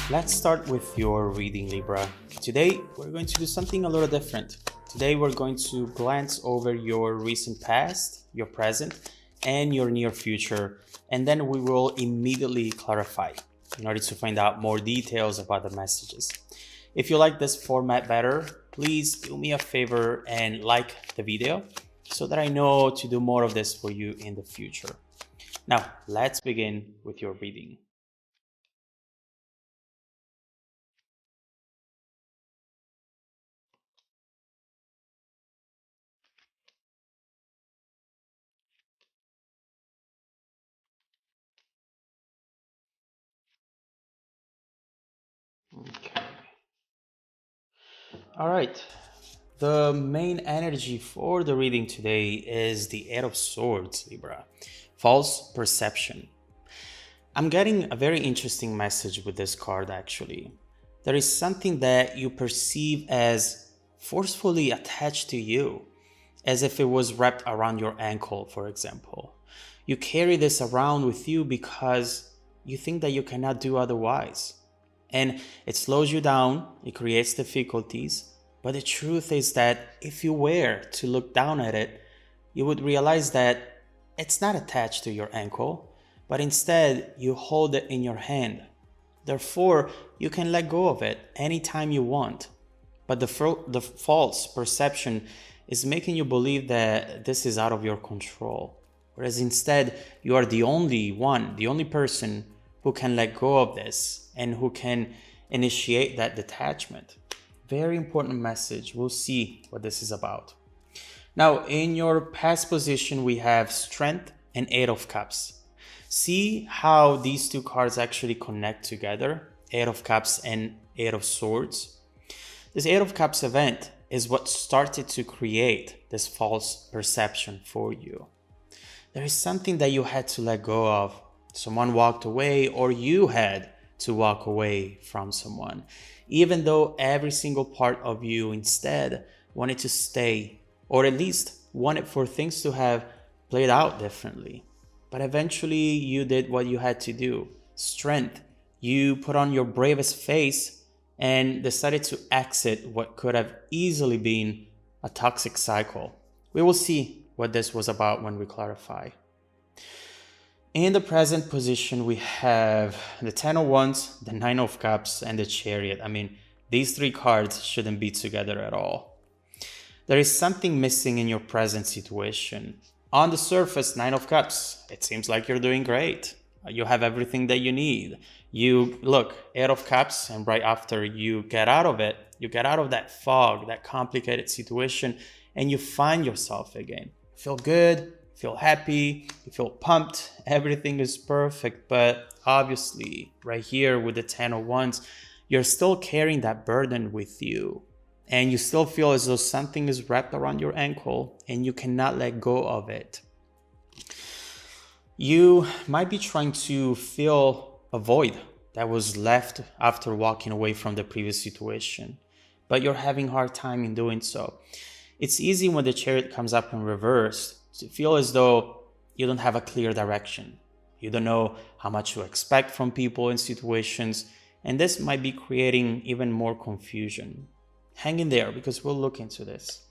Let's start with your reading, Libra. Today, we're going to do something a little different. Today, we're going to glance over your recent past, your present, and your near future, and then we will immediately clarify in order to find out more details about the messages. If you like this format better, please do me a favor and like the video so that I know to do more of this for you in the future. Now, let's begin with your reading. Okay. All right. The main energy for the reading today is the Eight of Swords, Libra. False perception. I'm getting a very interesting message with this card, actually. There is something that you perceive as forcefully attached to you, as if it was wrapped around your ankle, for example. You carry this around with you because you think that you cannot do otherwise. And it slows you down, it creates difficulties. But the truth is that if you were to look down at it, you would realize that it's not attached to your ankle, but instead you hold it in your hand. Therefore, you can let go of it anytime you want. But the false perception is making you believe that this is out of your control. Whereas instead, you are the only one, the only person who can let go of this and who can initiate that detachment. Very important message. We'll see what this is about. Now, in your past position, we have Strength and Eight of Cups. See how these two cards actually connect together, Eight of Cups and Eight of Swords. This Eight of Cups event is what started to create this false perception for you. There is something that you had to let go of. Someone walked away, or you had to walk away from someone, even though every single part of you instead wanted to stay, or at least wanted for things to have played out differently. But eventually you did what you had to do. Strength. You put on your bravest face and decided to exit what could have easily been a toxic cycle. We will see what this was about when we clarify. In the present position, we have the Ten of Wands, the Nine of Cups, and the Chariot. I mean, these three cards shouldn't be together at all. There is something missing in your present situation. On the surface, Nine of Cups, it seems like you're doing great. You have everything that you need. You look, Eight of Cups, and right after you get out of it, you get out of that fog, that complicated situation, and you find yourself again. Feel good, feel happy, you feel pumped, everything is perfect. But obviously, right here with the Ten of Wands, you're still carrying that burden with you. And you still feel as though something is wrapped around your ankle and you cannot let go of it. You might be trying to fill a void that was left after walking away from the previous situation, but you're having a hard time in doing so. It's easy when the Chariot comes up in reverse to feel as though you don't have a clear direction. You don't know how much to expect from people in situations, and this might be creating even more confusion. Hang in there because we'll look into this.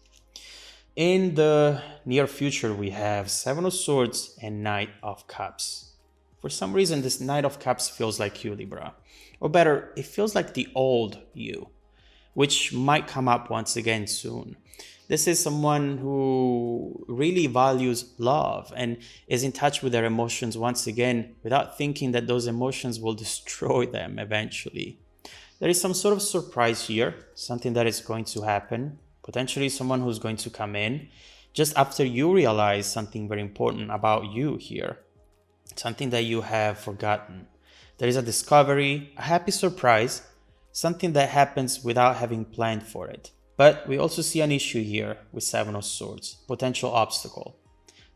In the near future, we have Seven of Swords and Knight of Cups. For some reason, this Knight of Cups feels like you, Libra. Or better, it feels like the old you, which might come up once again soon. This is someone who really values love and is in touch with their emotions once again without thinking that those emotions will destroy them eventually. There is some sort of surprise here, something that is going to happen, potentially someone who's going to come in just after you realize something very important about you here, something that you have forgotten. There is a discovery, a happy surprise, something that happens without having planned for it. But we also see an issue here with Seven of Swords, potential obstacle.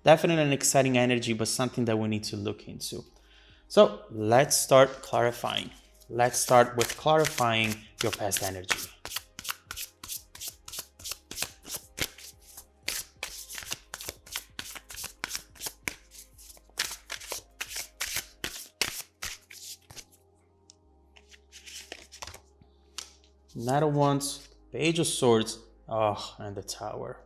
Definitely an exciting energy, but something that we need to look into. So let's start clarifying. Let's start with clarifying your past energy. Knight of Wands, Page of Swords, oh, and the Tower.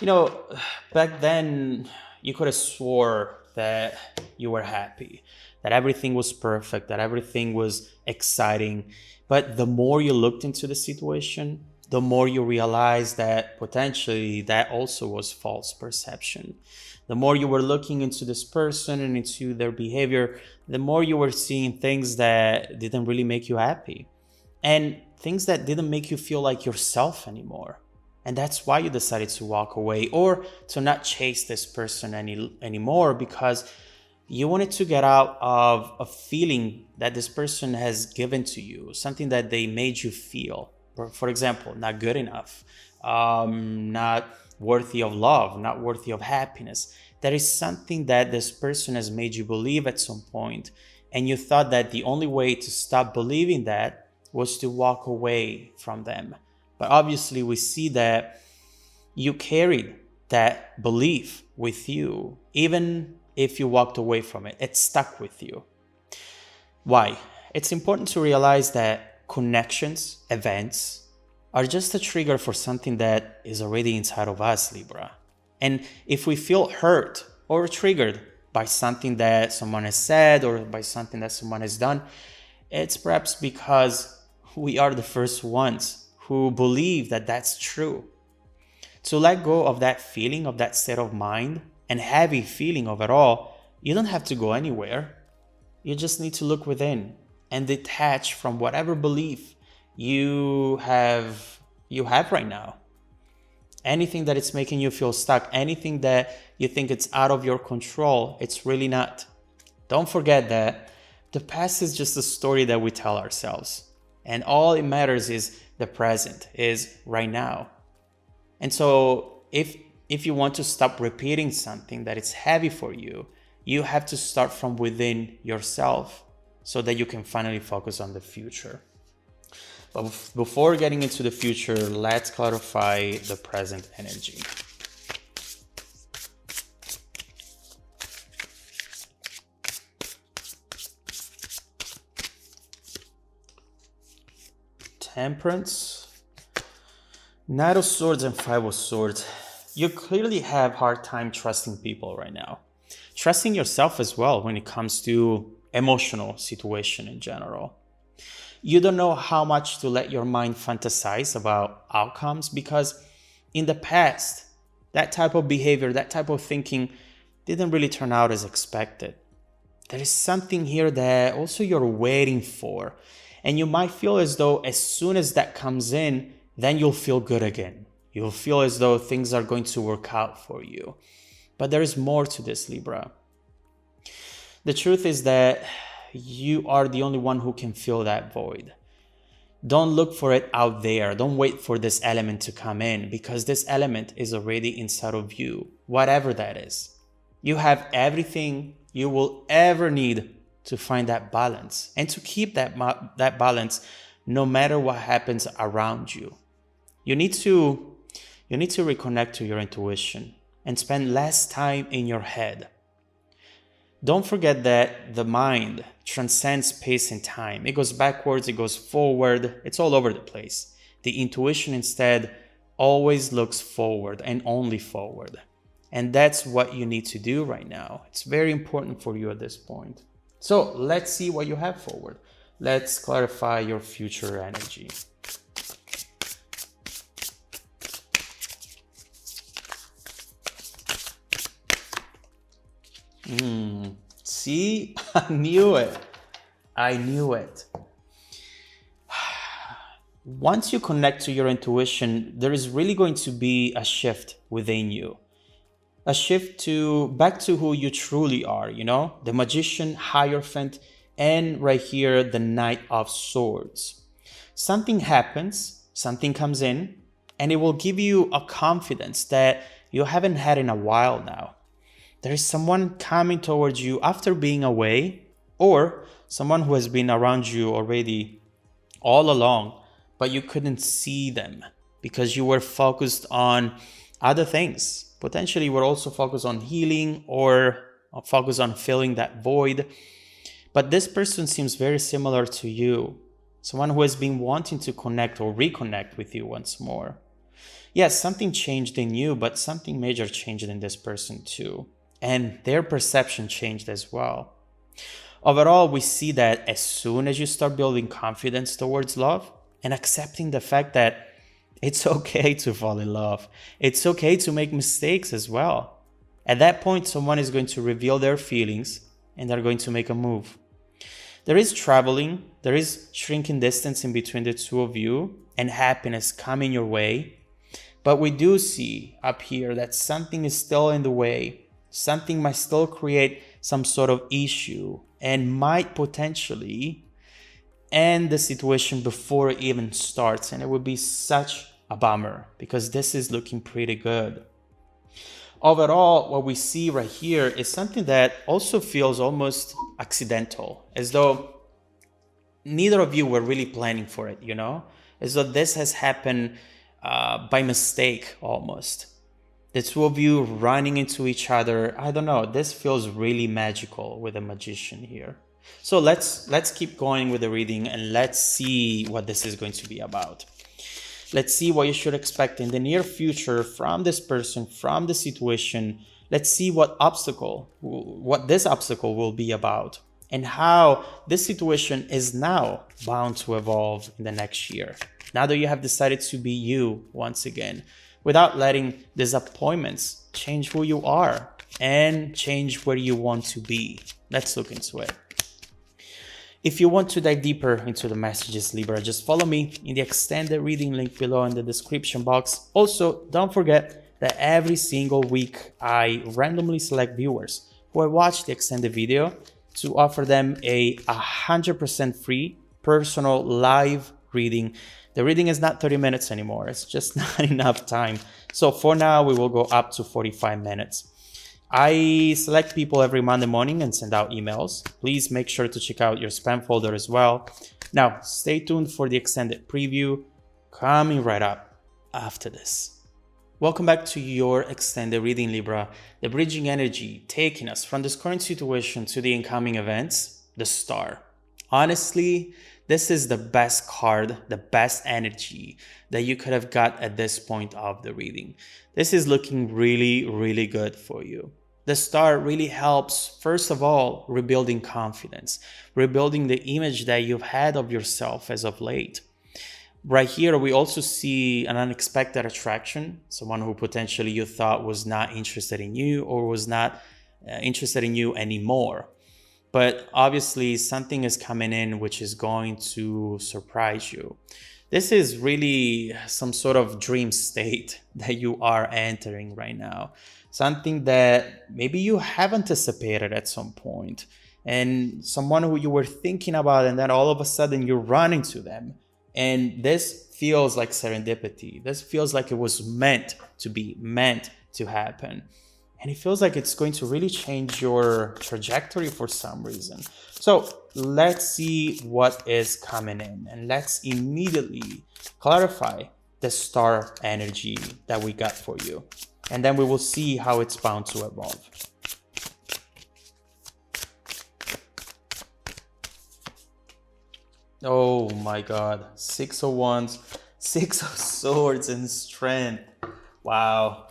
You know, back then, you could have swore that you were happy, that everything was perfect, that everything was exciting. But the more you looked into the situation, the more you realized that potentially that also was false perception. The more you were looking into this person and into their behavior, the more you were seeing things that didn't really make you happy and things that didn't make you feel like yourself anymore. And that's why you decided to walk away or to not chase this person anymore, because you wanted to get out of a feeling that this person has given to you, something that they made you feel. For example, not good enough, not worthy of love, not worthy of happiness. There is something that this person has made you believe at some point, and you thought that the only way to stop believing that was to walk away from them. But obviously we see that you carried that belief with you. Even if you walked away from it, it stuck with you. Why? It's important to realize that connections, events, are just a trigger for something that is already inside of us, Libra. And if we feel hurt or triggered by something that someone has said or by something that someone has done, it's perhaps because we are the first ones who believe that that's true. To let go of that feeling, of that state of mind, and heavy feeling of it all, you don't have to go anywhere. You just need to look within and detach from whatever belief you have right now. Anything that it's making you feel stuck, anything that you think it's out of your control, it's really not. Don't forget that the past is just a story that we tell ourselves. And all it matters is the present, is right now. And so if you want to stop repeating something that is heavy for you, you have to start from within yourself so that you can finally focus on the future. But before getting into the future, let's clarify the present energy. Temperance, Knight of Swords and Five of Swords. You clearly have a hard time trusting people right now. Trusting yourself as well when it comes to emotional situation in general. You don't know how much to let your mind fantasize about outcomes because in the past, that type of behavior, that type of thinking didn't really turn out as expected. There is something here that also you're waiting for. And you might feel as though as soon as that comes in, then you'll feel good again. You'll feel as though things are going to work out for you. But there is more to this, Libra. The truth is that you are the only one who can fill that void. Don't look for it out there. Don't wait for this element to come in because this element is already inside of you, whatever that is. You have everything you will ever need to find that balance and to keep that balance no matter what happens around you. You need to reconnect to your intuition and spend less time in your head. Don't forget that the mind transcends space and time. It goes backwards, it goes forward, it's all over the place. The intuition instead always looks forward and only forward. And that's what you need to do right now. It's very important for you at this point. So let's see what you have forward. Let's clarify your future energy. See, I knew it. Once you connect to your intuition, there is really going to be a shift within you. A shift back to who you truly are, the Magician, Hierophant, and right here, the Knight of Swords. Something happens, something comes in, and it will give you a confidence that you haven't had in a while now. There is someone coming towards you after being away, or someone who has been around you already all along, but you couldn't see them because you were focused on other things. Potentially, we're also focused on healing or focused on filling that void. But this person seems very similar to you. someone who has been wanting to connect or reconnect with you once more. Yes, something changed in you, but something major changed in this person too. And their perception changed as well. Overall, we see that as soon as you start building confidence towards love and accepting the fact that it's okay to fall in love, it's okay to make mistakes as well. At that point, someone is going to reveal their feelings and they're going to make a move. There is traveling, there is shrinking distance in between the two of you and happiness coming your way. But we do see up here that something is still in the way. Something might still create some sort of issue and might potentially end the situation before it even starts. And it would be such a bummer because this is looking pretty good. Overall, what we see right here is something that also feels almost accidental, as though neither of you were really planning for it, as though this has happened by mistake almost. The two of you running into each other. I don't know. This feels really magical with a magician here. So let's keep going with the reading and let's see what this is going to be about. Let's see what you should expect in the near future from this person, from the situation. Let's see what this obstacle will be about and how this situation is now bound to evolve in the next year. Now that you have decided to be you once again, without letting disappointments change who you are and change where you want to be. Let's look into it. If you want to dive deeper into the messages, Libra, just follow me in the extended reading link below in the description box. Also, don't forget that every single week I randomly select viewers who have watched the extended video to offer them a 100% free personal live reading. The reading is not 30 minutes anymore. It's just not enough time. So for now, we will go up to 45 minutes. I select people every Monday morning and send out emails. Please make sure to check out your spam folder as well. Now, stay tuned for the extended preview coming right up after this. Welcome back to your extended reading, Libra. The bridging energy taking us from this current situation to the incoming events, the Star. Honestly, this is the best card, the best energy that you could have got at this point of the reading. This is looking really, really good for you. The Star really helps, first of all, rebuilding confidence, rebuilding the image that you've had of yourself as of late. Right here, we also see an unexpected attraction, someone who potentially you thought was not interested in you or was not interested in you anymore. But obviously, something is coming in which is going to surprise you. This is really some sort of dream state that you are entering right now. Something that maybe you have anticipated at some point, and someone who you were thinking about, and then all of a sudden you run into them. And this feels like serendipity. This feels like it was meant to be, meant to happen. And it feels like it's going to really change your trajectory for some reason. So let's see what is coming in. And let's immediately clarify the Star energy that we got for you. And then we will see how it's bound to evolve. Oh my God. 6 of Wands, 6 of Swords, and Strength. Wow.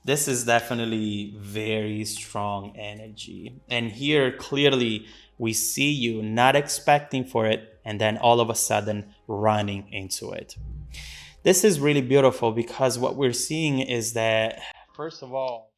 This is definitely very strong energy. And here, clearly, we see you not expecting for it and then all of a sudden running into it. This is really beautiful because what we're seeing is that, first of all,